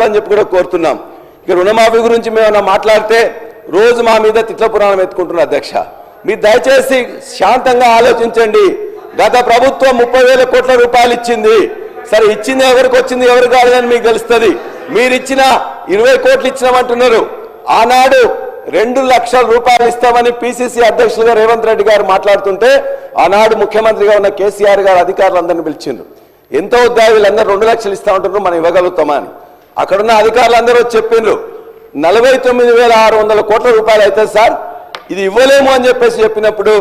అని చెప్పి కూడా కోరుతున్నాం. ఇక రుణమాఫీ గురించి మేము మాట్లాడితే రోజు మా మీద తిట్ల పురాణం ఎత్తుకుంటున్నారు అధ్యక్ష. మీరు దయచేసి శాంతంగా ఆలోచించండి. గత ప్రభుత్వం 30,000 కోట్ల రూపాయలు ఇచ్చింది. సరే ఇచ్చింది ఎవరికి వచ్చింది ఎవరు కాదని మీకు తెలుస్తుంది. మీరు ఇచ్చిన 20 కోట్లు ఇచ్చినామంటున్నారు. ఆనాడు 2 లక్షల రూపాయలు ఇస్తామని పిసిసి అధ్యక్షులుగా రేవంత్ రెడ్డి గారు మాట్లాడుతుంటే ఆనాడు ముఖ్యమంత్రిగా ఉన్న కేసీఆర్ గారు అధికారులందరినీ పిలిచిండ్రు. ఎంతో వద్దాయి వీళ్ళందరూ 2 లక్షలు ఇస్తామంటున్నారు, మనం ఇవ్వగలుగుతామా అని. అక్కడున్న అధికారులందరూ చెప్పిండ్రు 49,600 కోట్ల రూపాయలు అవుతుంది సార్, ఇది ఇవ్వలేము అని చెప్పినప్పుడు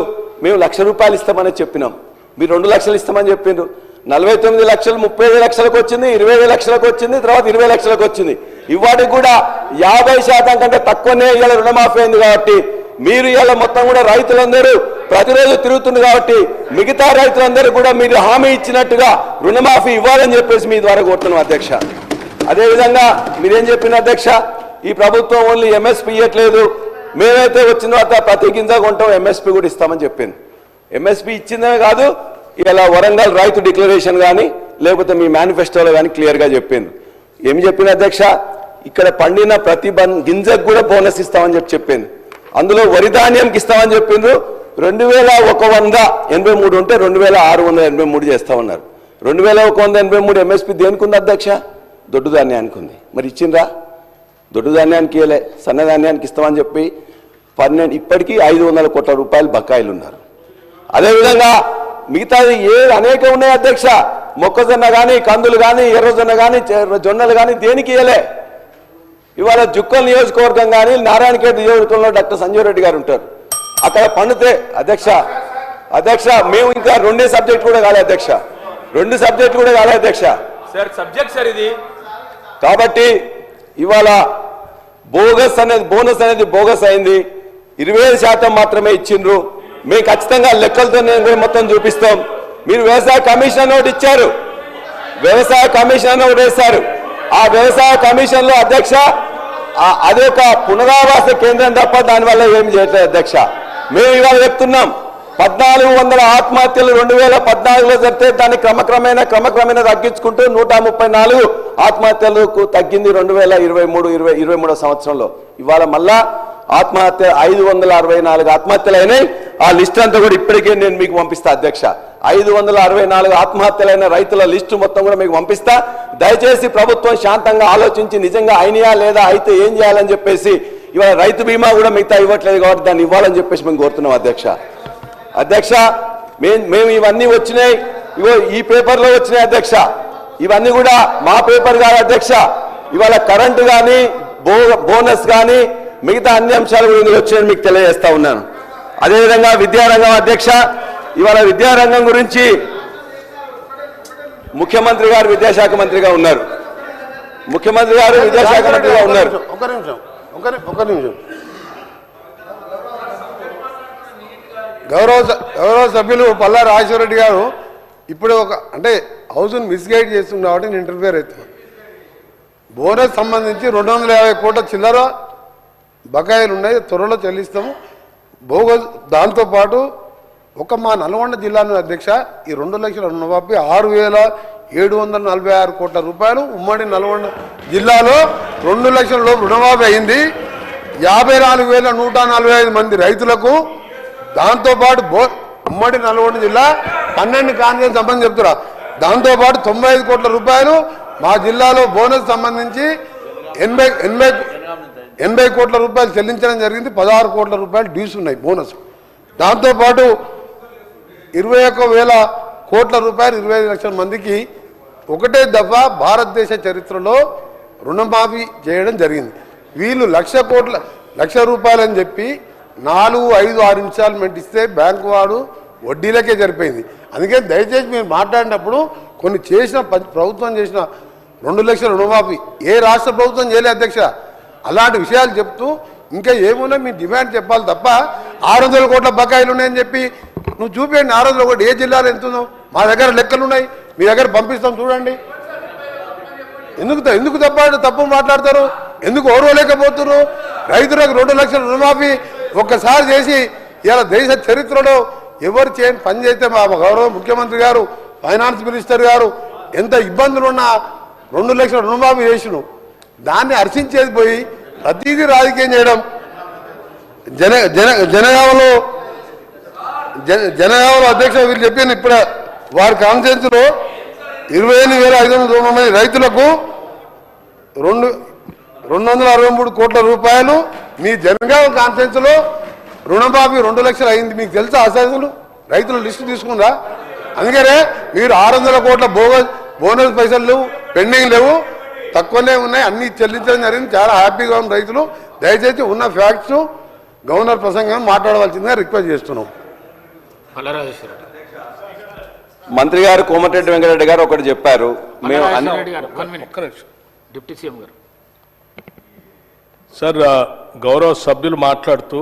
మేము 1,00,000 రూపాయలు ఇస్తామని చెప్పినాం. మీరు 2 లక్షలు ఇస్తామని చెప్పిండ్రు. 49 లక్షలు 30 లక్షలకు వచ్చింది, 20 లక్షలకు వచ్చింది, తర్వాత 20 లక్షలకు వచ్చింది. ఇవాటికి కూడా 50% కంటే తక్కువనే ఇవాళ రుణమాఫీ అయింది. కాబట్టి మీరు ఇవాళ మొత్తం కూడా రైతులందరూ ప్రతిరోజు తిరుగుతుంది కాబట్టి మిగతా రైతులందరూ కూడా మీరు హామీ ఇచ్చినట్టుగా రుణమాఫీ ఇవ్వాలని చెప్పేసి మీ ద్వారా కోరుతున్నాం అధ్యక్ష. అదేవిధంగా మీరేం చెప్పిన అధ్యక్ష, ఈ ప్రభుత్వం ఓన్లీ ఎంఎస్పీ ఇవ్వట్లేదు, మేమైతే వచ్చిన తర్వాత ప్రతి గింజ కొంటాం ఎంఎస్పీ కూడా ఇస్తామని చెప్పింది. ఎంఎస్పీ ఇచ్చిందే కాదు, ఇలా వరంగల్ రైతు డిక్లరేషన్ కానీ లేకపోతే మీ మేనిఫెస్టోలో కానీ క్లియర్గా చెప్పింది. ఏమి చెప్పిన అధ్యక్ష, ఇక్కడ పండిన ప్రతి గింజకు కూడా బోనస్ ఇస్తామని చెప్పింది. అందులో వరి ధాన్యంకి ఇస్తామని చెప్పిండ్రు. 2,183 ఉంటే 2,683 చేస్తా ఉన్నారు. 2,183 ఎంఎస్పీ దేనికి ఉంది అధ్యక్ష? దొడ్డు ధాన్యానికి ఉంది. మరి ఇచ్చిండ్రా? దొడ్డు ధాన్యానికి ఇవ్వలే, సన్నధాన్యానికి ఇస్తామని చెప్పి 12 ఇప్పటికీ 500 కోట్ల రూపాయలు బకాయిలు ఉన్నారు. అదేవిధంగా మిగతాది అనేక ఉన్నాయి అధ్యక్ష. మొక్కజొన్న కానీ, కందులు కానీ, ఎర్రజొన్న కానీ, జొన్నలు కానీ దేనికి ఇవ్వలే. ఇవాళ జుక్కల్ నియోజకవర్గం కానీ నారాయణఖేడ్ నియోజకవర్గంలో డాక్టర్ సంజయ్ రెడ్డి గారు ఉంటారు. అక్కడ పండితే అధ్యక్ష మేము ఇంకా 2 సబ్జెక్ట్ కూడా కాలే అధ్యక్ష, 2 సబ్జెక్ట్ కూడా కాలే అధ్యక్ష. సబ్జెక్ట్ సార్ ఇది. కాబట్టి ఇవాళ బోనస్ అనేది బోగస్ అయింది. 25% మాత్రమే ఇచ్చిండ్రు. మేము ఖచ్చితంగా లెక్కలతో మొత్తం చూపిస్తాం. మీరు వ్యవసాయ కమిషన్ ఒకటి ఇచ్చారు, వ్యవసాయ కమిషన్ ఒకటి వేశారు. ఆ వ్యవసాయ కమిషన్ లో అధ్యక్ష అది ఒక పునరావాస కేంద్రం తప్ప దానివల్ల ఏమి చేయట్లేదు అధ్యక్ష. మేము ఇవాళ చెప్తున్నాం 1,400 ఆత్మహత్యలు 2014లో జరిగితే దాన్ని క్రమక్రమేణా తగ్గించుకుంటూ 134 ఆత్మహత్యలకు తగ్గింది 2023 సంవత్సరంలో. ఇవాళ మళ్ళా ఆత్మహత్య 564 ఆత్మహత్యలు అయినాయి. ఆ లిస్ట్ అంతా కూడా ఇప్పటికే నేను మీకు పంపిస్తా అధ్యక్ష. 564 ఆత్మహత్యలైన రైతుల లిస్టు మొత్తం కూడా మీకు పంపిస్తా. దయచేసి ప్రభుత్వం శాంతంగా ఆలోచించి నిజంగా అయినాయా లేదా, అయితే ఏం చేయాలని చెప్పేసి ఇవాళ రైతు బీమా కూడా మిగతా ఇవ్వట్లేదు కాబట్టి దాన్ని ఇవ్వాలని చెప్పేసి మేము కోరుతున్నాం అధ్యక్ష. మేము ఇవన్నీ వచ్చినాయి, ఇగో ఈ పేపర్లో వచ్చినాయి అధ్యక్ష. ఇవన్నీ కూడా మా పేపర్ కాదు అధ్యక్ష. ఇవాళ కరెంటు కానీ, బోనస్ కానీ, మిగతా అన్ని అంశాలు కూడా వచ్చాయని మీకు తెలియజేస్తా ఉన్నాను. అదేవిధంగా విద్యారంగం అధ్యక్ష, ఇవాళ విద్యారంగం గురించి ముఖ్యమంత్రి గారు విద్యాశాఖ మంత్రిగా ఉన్నారు. ముఖ్యమంత్రి గారు విద్యాశాఖ మంత్రిగా ఉన్నారు. ఒక నిమిషం. గౌరవ సభ్యులు పల్లా రాజశేఖర రెడ్డి గారు ఇప్పుడు అంటే హౌస్ను మిస్గైడ్ చేస్తుంది కాబట్టి నేను ఇంటర్ఫియర్ అవుతున్నాను. బోనస్ సంబంధించి 250 కోట్ల చిల్లర బకాయిలు ఉన్నాయి, త్వరలో చెల్లిస్తాము. దాంతోపాటు మా నల్గొండ జిల్లాలో అధ్యక్ష ఈ 2 లక్షల రుణమాఫీ 6,746 కోట్ల రూపాయలు ఉమ్మడి నల్గొండ జిల్లాలో 2 లక్షల లోపు రుణమాఫీ అయింది. 54,145 మంది రైతులకు. దాంతోపాటు ఉమ్మడి నల్గొండ జిల్లా 12 కాన్వెన్స్ సంబంధించి చెప్తున్నా. దాంతోపాటు 95 కోట్ల రూపాయలు మా జిల్లాలో బోనస్ సంబంధించి 80 కోట్ల రూపాయలు చెల్లించడం జరిగింది. 16 కోట్ల రూపాయలు డ్యూస్ ఉన్నాయి బోనస్. దాంతోపాటు 21,000 కోట్ల రూపాయలు 25 లక్షల మందికి ఒకటే దఫా భారతదేశ చరిత్రలో రుణమాఫీ చేయడం జరిగింది. వీళ్ళు 1,00,000 రూపాయలు అని చెప్పి 4, 5, 6 ఇన్స్టాల్మెంట్ ఇస్తే బ్యాంకు వాడు వడ్డీలకే సరిపోయింది. అందుకే దయచేసి మీరు మాట్లాడినప్పుడు కొన్ని ప్రభుత్వం చేసిన 2 లక్షల రుణమాఫీ ఏ రాష్ట్ర ప్రభుత్వం చేయలేదు అధ్యక్ష. అలాంటి విషయాలు చెప్తూ ఇంకా ఏమున్నా మీ డిమాండ్ చెప్పాలి తప్ప 600 కోట్ల బకాయిలు ఉన్నాయని చెప్పి నువ్వు చూపించండి. 600 కోట్లు ఏ జిల్లాలో ఎంత ఉందో మా దగ్గర లెక్కలు ఉన్నాయి, మీ దగ్గర పంపిస్తాం చూడండి. ఎందుకు తప్పు మాట్లాడతారు? ఎందుకు ఓర్వలేకపోతున్నారు? రైతులకు 2 లక్షల రుణమాఫీ ఒక్కసారి చేసి ఇలా దేశ చరిత్రలో ఎవరు చేయని పని చేస్తే మా గౌరవ ముఖ్యమంత్రి గారు, ఫైనాన్స్ మినిస్టర్ గారు ఎంత ఇబ్బందులున్నా 2 లక్షల రుణమాఫీ చేసిను. దాన్ని హర్షించేది పోయి ప్రతిదీ రాజకీయం చేయడం. జనగామలో అధ్యక్ష వీళ్ళు చెప్పాను ఇప్పుడు వారి కాన్ఫరెన్స్ లో 28,590 మంది రైతులకు 263 కోట్ల రూపాయలు మీ జనగామ కాన్ఫరెన్స్ లో రుణమాఫీ 2 లక్షలు అయింది. మీకు తెలుసా అసలు రైతుల లిస్టు తీసుకుందా? అందుకనే మీరు 600 కోట్ల బోనస్ పైసలు లేవు, పెండింగ్ లేవు, తక్కువనే ఉన్నాయి, అన్ని చెల్లించడం జరిగింది. చాలా హ్యాపీగా ఉన్న రైతులు. దయచేసి ఉన్న ఫ్యాక్ట్స్ గవర్నర్ ప్రసంగం మాట్లాడవలసిందిగా రిక్వెస్ట్ చేస్తున్నాం. మంత్రి గారు కోమటిరెడ్డి వెంకటరెడ్డి గారు ఒకటి చెప్పారు. మేము సార్ గౌరవ సభ్యులు మాట్లాడుతూ